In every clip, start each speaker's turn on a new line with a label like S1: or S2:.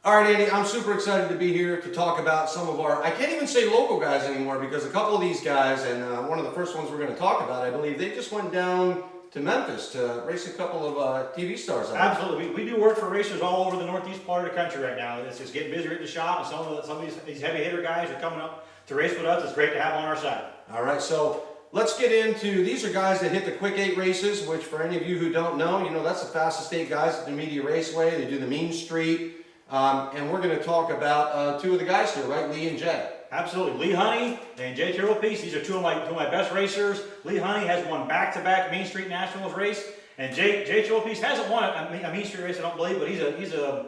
S1: All right, Andy, I'm super excited to be here to talk about some of our, I can't even say local guys anymore because a couple of these guys, and one of the first ones we're going to talk about, I believe, they just went down to Memphis to race a couple of TV stars out.
S2: Absolutely. We do work for racers all over the northeast part of the country right now. It's just getting busier at the shop, and some of these heavy hitter guys are coming up to race with us. It's great to have on our side.
S1: All right, so let's get into, these are guys that hit the quick 8 races, which for any of you who don't know, you know, that's the fastest 8 guys at the Media Raceway. They do the Mean Street. And we're going to talk about 2 of the guys here, right? Lee and Jay.
S2: Absolutely. Lee Honey and Jay Turtlepiece. These are two of my best racers. Lee Honey has won back-to-back Mean Street Nationals race. And Jay Turtlepiece hasn't won a Mean Street race, I don't believe, but he's a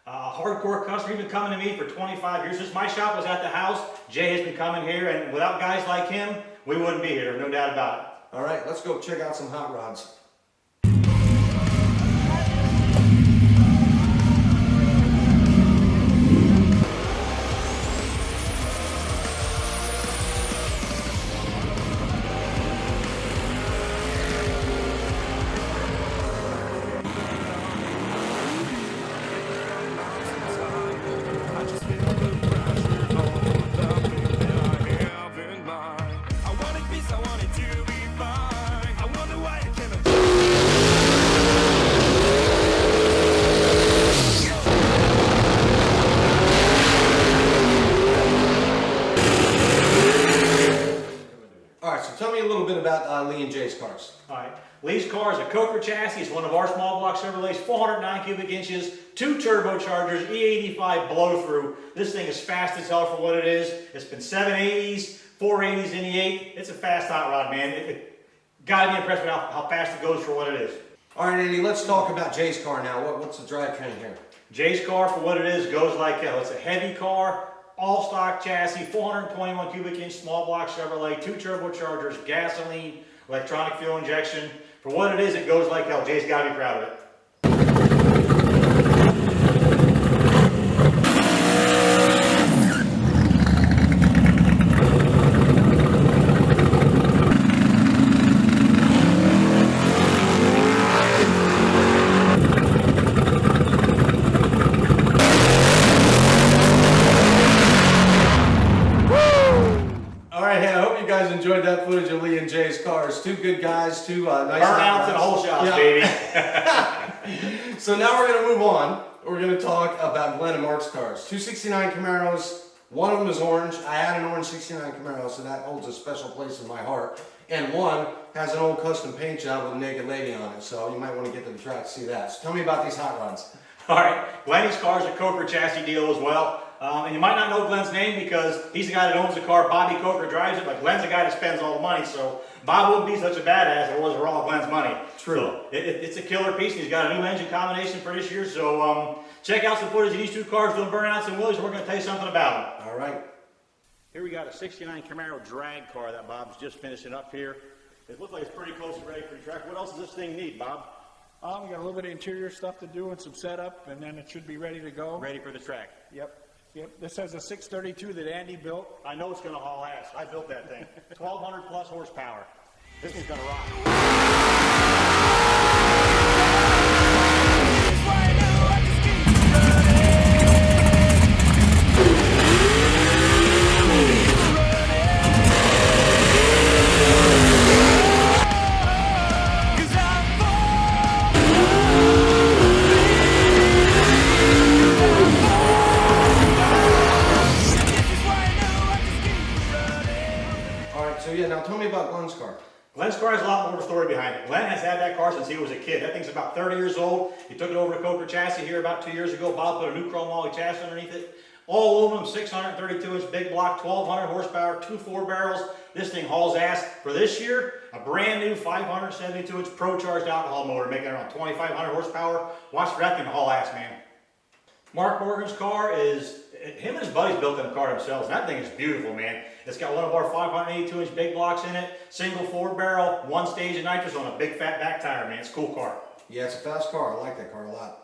S2: hardcore customer. He's been coming to me for 25 years. Since my shop was at the house, Jay has been coming here. And without guys like him, we wouldn't be here. No doubt about it.
S1: All right, let's go check out some hot rods. Tell me a little bit about Lee and Jay's cars.
S2: All right. Lee's car is a Coker chassis. It's one of our small block Chevrolets, 409 cubic inches, 2 turbochargers, E85 blow-through. This thing is fast as hell for what it is. It's been 780s, 480s in the 8. It's a fast hot rod, man. It gotta be impressed with how fast it goes for what it is.
S1: All right, Andy, let's talk about Jay's car now. What's the drivetrain here?
S2: Jay's car, for what it is, goes like hell. It's a heavy car. All stock chassis, 421 cubic inch small block Chevrolet, 2 turbochargers, gasoline, electronic fuel injection. For what it is, it goes like hell. Jay's got to be proud of it.
S1: Enjoyed that footage of Lee and Jay's cars. 2 good guys, 2 nice
S2: burnouts and whole shots, yeah. Baby.
S1: So now we're going to move on. We're going to talk about Glenn and Mark's cars. 2 69 Camaros. One of them is orange. I had an orange 69 Camaro, so that holds a special place in my heart. And one has an old custom paint job with a naked lady on it, so you might want to get to the track to see that. So tell me about these hot rods.
S2: All right, Glenny's car is a Coker chassis deal as well. And you might not know Glenn's name because he's the guy that owns the car. Bobby Coker drives it, but Glenn's the guy that spends all the money. So Bob wouldn't be such a badass if it wasn't for all Glenn's money.
S1: True.
S2: So it's a killer piece. He's got a new engine combination for this year. So check out some footage of these 2 cars doing burnouts and wheelies. We're going to tell you something about them.
S1: All right.
S2: Here we got a 69 Camaro drag car that Bob's just finishing up here. It looks like it's pretty close and ready for the track. What else does this thing need, Bob?
S3: We got a little bit of interior stuff to do and some setup, and then it should be ready to go.
S2: Ready for the track.
S3: Yep. This has a 632 that Andy built.
S2: I know it's going to haul ass. I built that thing. 1,200 plus horsepower. This thing's going to rock.
S1: Now tell me about Glenn's car.
S2: Glenn's car has a lot more of a story behind it. Glenn has had that car since he was a kid. That thing's about 30 years old. He took it over to Coker chassis here about 2 years ago. Bob put a new chrome molly chassis underneath it. All aluminum, 632-inch big block, 1,200 horsepower, 2 4-barrels. This thing hauls ass. For this year, a brand new 572-inch pro-charged alcohol motor, making around 2,500 horsepower. Watch for that thing to haul ass, man. Mark Morgan's car is, him and his buddies built that car themselves. That thing is beautiful, man. It's got one of our 582-inch big blocks in it, single 4-barrel, 1 stage of nitrous on a big fat back tire, man. It's a cool car.
S1: Yeah, it's a fast car. I like that car a lot.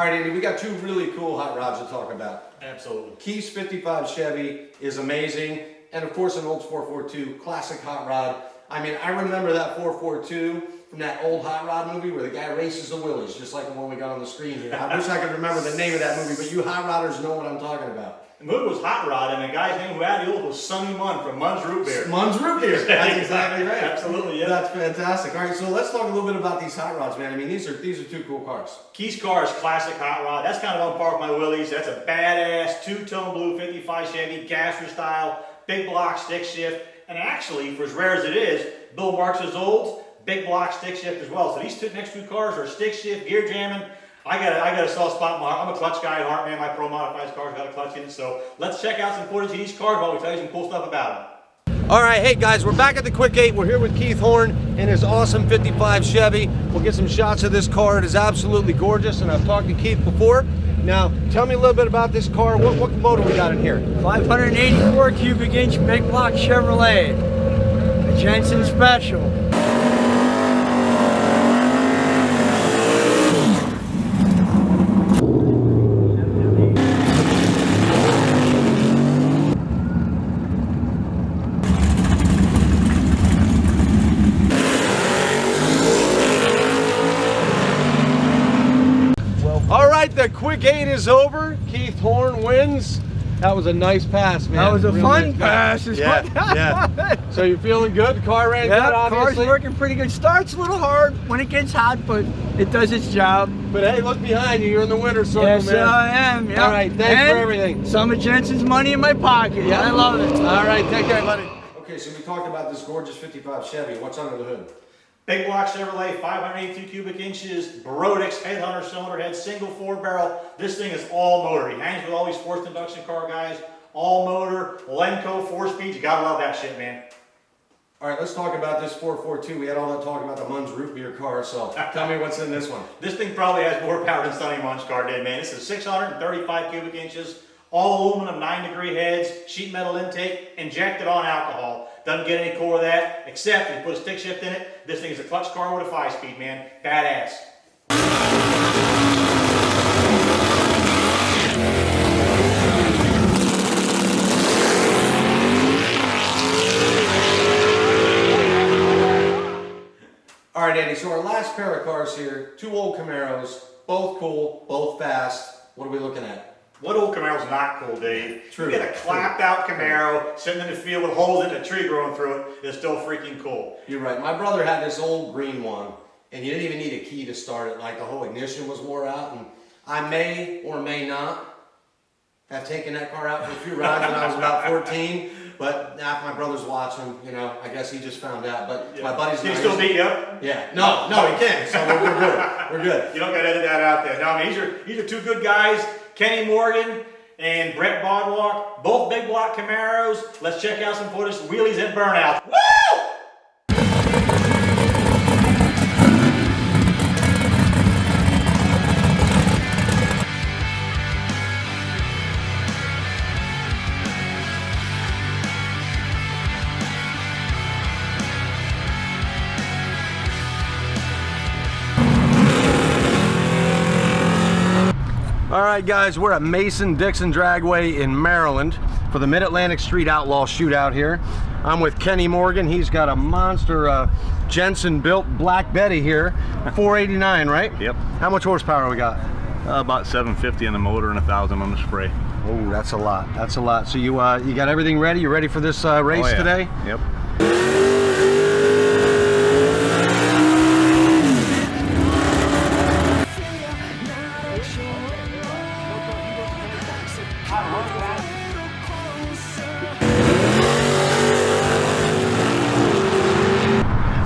S1: right, Andy, we got two really cool hot rods to talk about.
S2: Absolutely.
S1: Keith's 55 Chevy is amazing, and of course an old 442 classic hot rod. I mean, I remember that 442 from that old Hot Rod movie where the guy races the Willies, just like the one we got on the screen here. I wish I could remember the name of that movie, but you hot rodders know what I'm talking about.
S2: The movie was Hot Rod, and the guy's name who had the old was Sonny Munn from Munn's Root Beer.
S1: Munn's Root Beer. That's exactly right.
S2: Absolutely, yeah.
S1: That's fantastic. All right, so let's talk a little bit about these hot rods, man. I mean, these are two cool cars.
S2: Keith's car is classic hot rod. That's kind of on par with my Willys. That's a badass two-tone blue 55 Chevy, gasser style, big block stick shift. And actually, for as rare as it is, Bill Marks' old big block stick shift as well. So these next two cars are stick shift, gear jamming. I got a soft spot in my heart. I'm a clutch guy at heart, man. My Pro Modifieds car's got a clutch in it. So let's check out some footage of these cars while we tell you some cool stuff about them.
S1: All right, hey guys, we're back at the Quick 8. We're here with Keith Horn in his awesome 55 Chevy. We'll get some shots of this car. It is absolutely gorgeous, and I've talked to Keith before. Now, tell me a little bit about this car. What motor we got in here?
S4: 584 cubic inch big block Chevrolet, a Jensen Special.
S1: All right, the Quick 8 is over. Keith Horn wins. That was a nice pass, man.
S4: That was a
S1: Real
S4: fun
S1: nice
S4: pass. Is
S1: Yeah,
S4: what
S1: yeah. So you're feeling good? The car ran good,
S4: yeah,
S1: obviously?
S4: car's working pretty good. Starts a little hard when it gets hot, but it does its job.
S1: But hey, look behind you. You're in the winner's circle,
S4: Yes,
S1: man.
S4: I am. Yeah.
S1: All right, thanks for everything.
S4: Some of Jensen's money in my pocket. Yeah, I love it.
S1: All right, take care, buddy. Okay, so we talked about this gorgeous 55 Chevy. What's under the hood?
S2: Big block Chevrolet, 582 cubic inches, Brodix headhunter cylinder head, single 4-barrel. This thing is all motor. He hangs with all these forced induction car guys. All motor, Lenco 4-speed. You gotta love that shit, man.
S1: All right, let's talk about this 442. We had all that talk about the Munn's Root Beer car, so tell me what's in this one.
S2: This thing probably has more power than Sonny Munn's car did, man. This is 635 cubic inches, all aluminum 9-degree heads, sheet metal intake, injected on alcohol. Doesn't get any core of that, except if you put a stick shift in it. This thing is a clutch car with a 5-speed, man. Badass.
S1: All right, Andy, so our last pair of cars here, two old Camaros, both cool, both fast. What are we looking at?
S2: What old Camaro's not cool, Dave?
S1: True.
S2: You get a clapped out Camaro sitting in the field with holes in it, a tree growing through it. It's still freaking cool.
S1: You're right. My brother had this old green one, and you didn't even need a key to start it. Like the whole ignition was wore out, and I may or may not have taken that car out for a few rides when I was about 14. But now my brother's watching, you know, I guess he just found out. But
S2: Yeah.
S1: my buddy's
S2: Can you
S1: not
S2: still
S1: using-
S2: beat you up?
S1: Yeah. No, he can't. So we're good. We're good.
S2: You don't gotta edit that out there. No, I mean, these are two good guys, Kenny Morgan and Brett Bodwalk, both big block Camaros. Let's check out some footage, wheelies and burnouts. Woo!
S1: All right, guys, we're at Mason-Dixon Dragway in Maryland for the Mid-Atlantic Street Outlaw Shootout here. I'm with Kenny Morgan. He's got a monster Jensen-built Black Betty here, 489, right?
S5: Yep.
S1: How much horsepower we got?
S5: About 750 on the motor and 1,000 on the spray.
S1: Oh, that's a lot. That's a lot. So you got everything ready? You ready for this race
S5: Oh, yeah.
S1: today?
S5: Yep.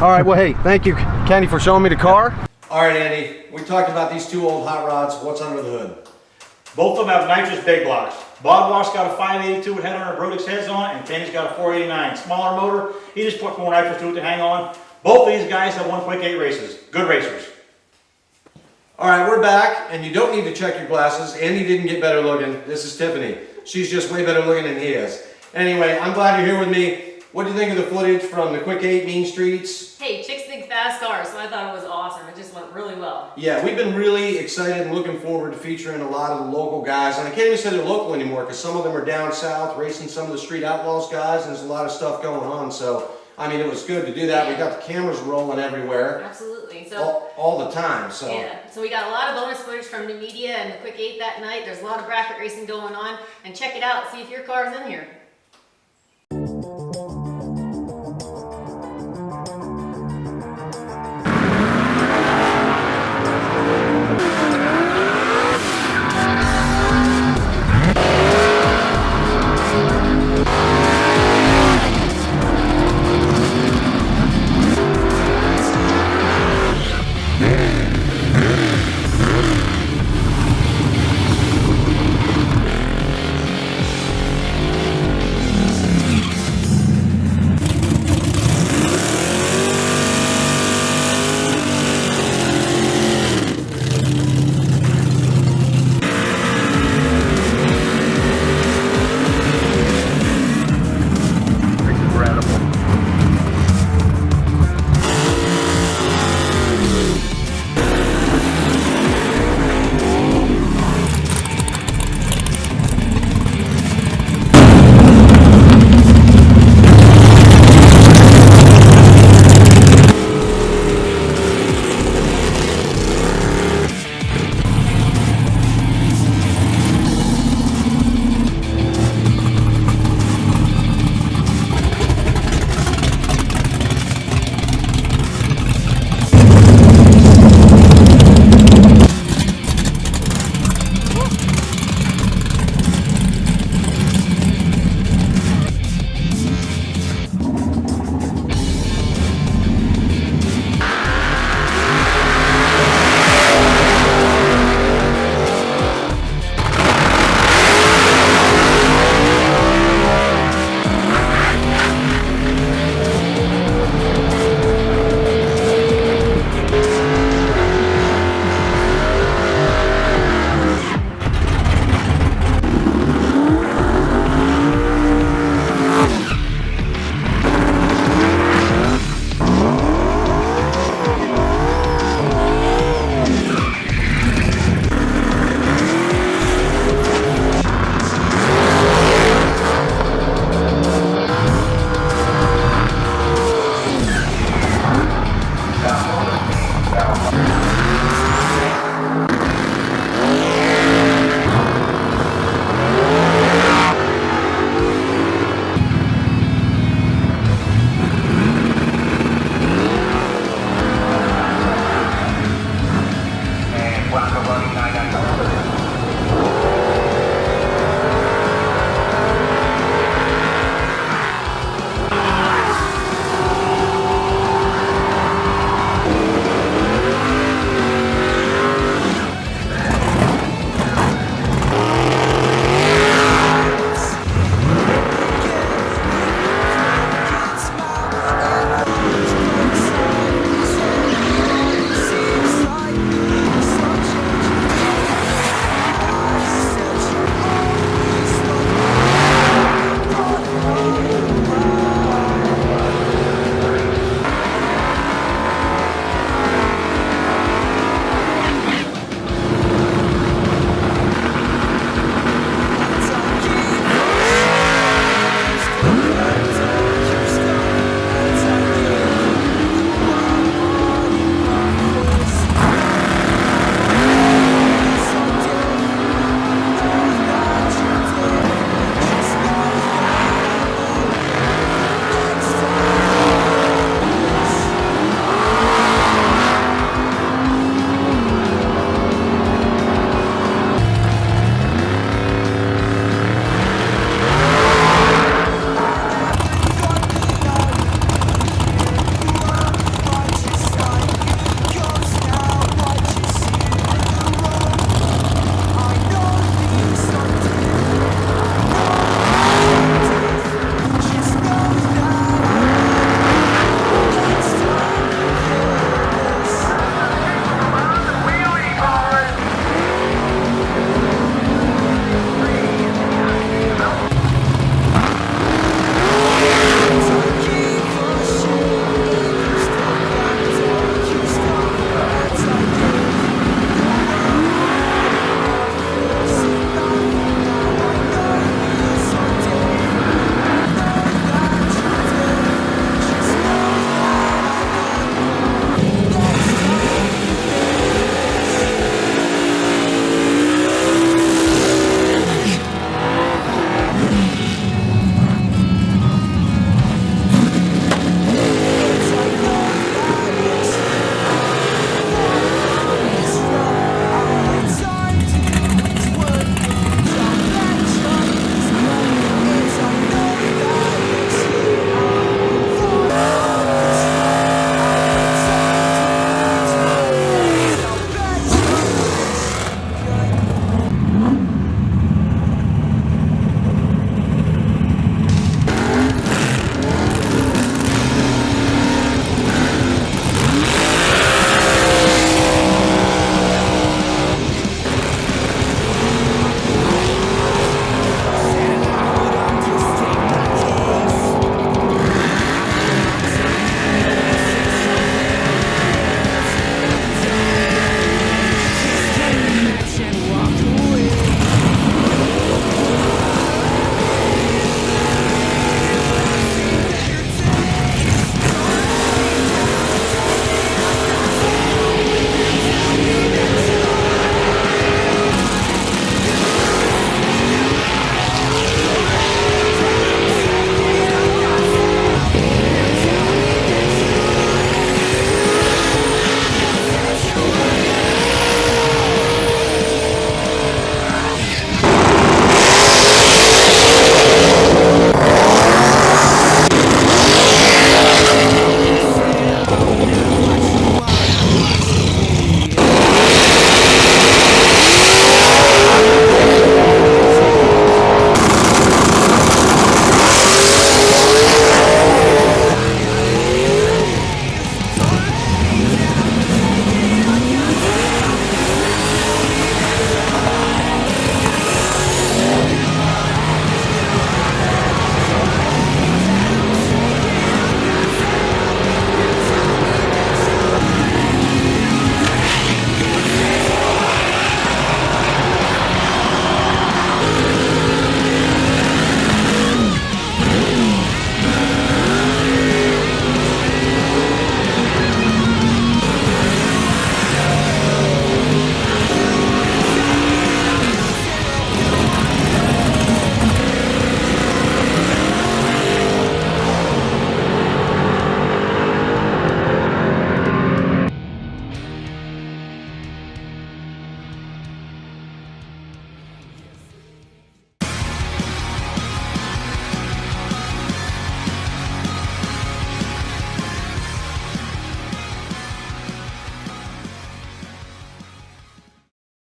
S1: All right, well, hey, thank you, Kenny, for showing me the car. All right, Andy, we talked about these two old hot rods. What's under the hood?
S2: Both of them have nitrous big blocks. Bodwalk's got a 582 with headhunter Brodix heads on it, and Kenny's got a 489. Smaller motor, he just put more nitrous to it to hang on. Both of these guys have won Quick 8 races. Good racers.
S1: All right, we're back, and you don't need to check your glasses. Andy didn't get better looking. This is Tiffany. She's just way better looking than he is. Anyway, I'm glad you're here with me. What do you think of the footage from the Quick 8 Mean Streets?
S6: Hey, chicks think fast cars, so I thought it was awesome. It just went really well. well.
S1: Yeah, we've been really excited and looking forward to featuring a lot of the local guys. And I can't even say they're local anymore because some of them are down south racing some of the street outlaws guys, and there's a lot of stuff going on. So, I mean, it was good to do that. We got the cameras rolling everywhere.
S6: Absolutely. So
S1: All the time. So
S6: yeah, so we got a lot of bonus footage from the media and the Quick 8 that night. There's a lot of bracket racing going on, and check it out, see if your car's in here.
S7: Yeah.